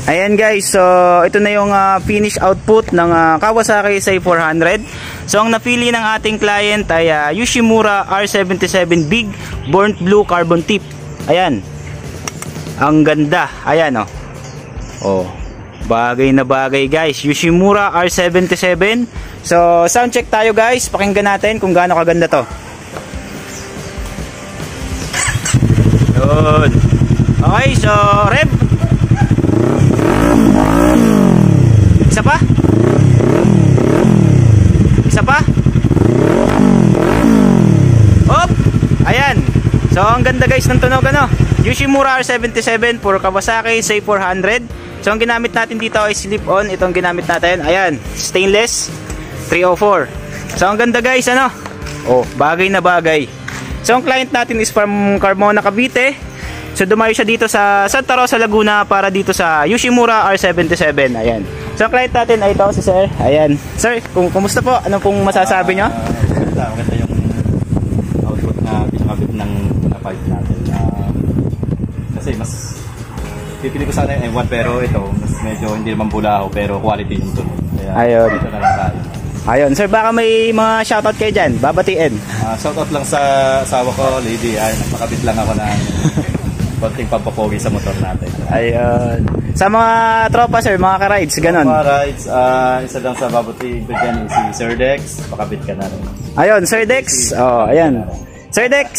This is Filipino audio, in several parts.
Ayan guys, so ito na yung finish output ng Kawasaki SAE400. So ang napili ng ating client ay Yoshimura R77 Big Burnt Blue Carbon Tip. Ayan. Ang ganda. Ayan oh. Oh, bagay na bagay guys. Yoshimura R77. So sound check tayo guys. Pakinggan natin kung gaano kaganda to. Yun. Okay, so rev. Isa pa? Isa pa? Hop! Ayan. So ang ganda guys ng tunog ano. Yoshimura R77 for Kawasaki SAE400. So ang ginamit natin dito ay slip-on. Itong ginamit natin. Ayan. Stainless 304. So ang ganda guys ano. Oh, bagay na bagay. So ang client natin is from Carmona, Cavite. So dumayo siya dito sa Santa Rosa, Laguna para dito sa Yoshimura R77. Ayan. So ang client natin ay ito si Sir. Ayan. Sir, kumusta po? Ano pong masasabi nyo? Maganda yung output na pinakabit ng pipe natin. Kasi mas pipili ko sana yung M1 pero ito mas medyo hindi naman bulaho pero quality yung tunog. Kaya ayun. Dito na lang tayo. Ayun. Sir, baka may mga shoutout kayo dyan. Babatiin. Shoutout lang sa asawa ko, lady. Ay, nakakabit lang ako na konting pampapogi sa motor natin. Ayun. Sa mga tropa sir, mga ka-rides, ganon. Mga rides, isa lang sa babatiin ko dyan si Sir Dex. Pakabit ka na rin. Ayun, Sir Dex. Oh, ayan. Sir Dex.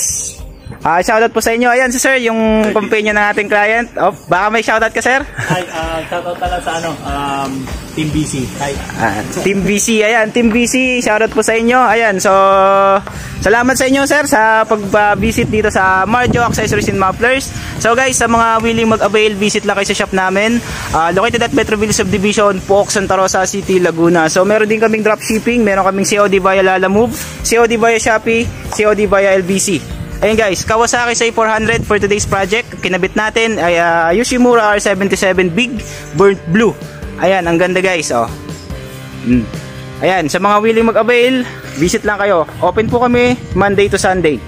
Shoutout po sa inyo. Ayan si Sir, yung companion ng ating client. Oh, baka may shoutout ka sir? Ay, shoutout pala sa Team BC. Hi. Team BC, ayan, Team BC, shoutout po sa inyo. Ayan, so salamat sa inyo sir sa pag-visit dito sa Marjo Accessories and Mufflers. So guys, sa mga willing mag-avail, visit lang kayo sa shop namin. Located at Metroville Subdivision, Pook, Santa Rosa City, Laguna. So meron din kaming drop shipping, meron kaming COD via Lalamove, COD via Shopee, COD via LBC. Ayun guys, Kawasaki SAE400 for today's project. Kinabit natin ay Yoshimura R77 Big Burnt Blue. Ayan, ang ganda guys, oh. Ayan, sa mga willing mag-avail, visit lang kayo. Open po kami Monday to Sunday.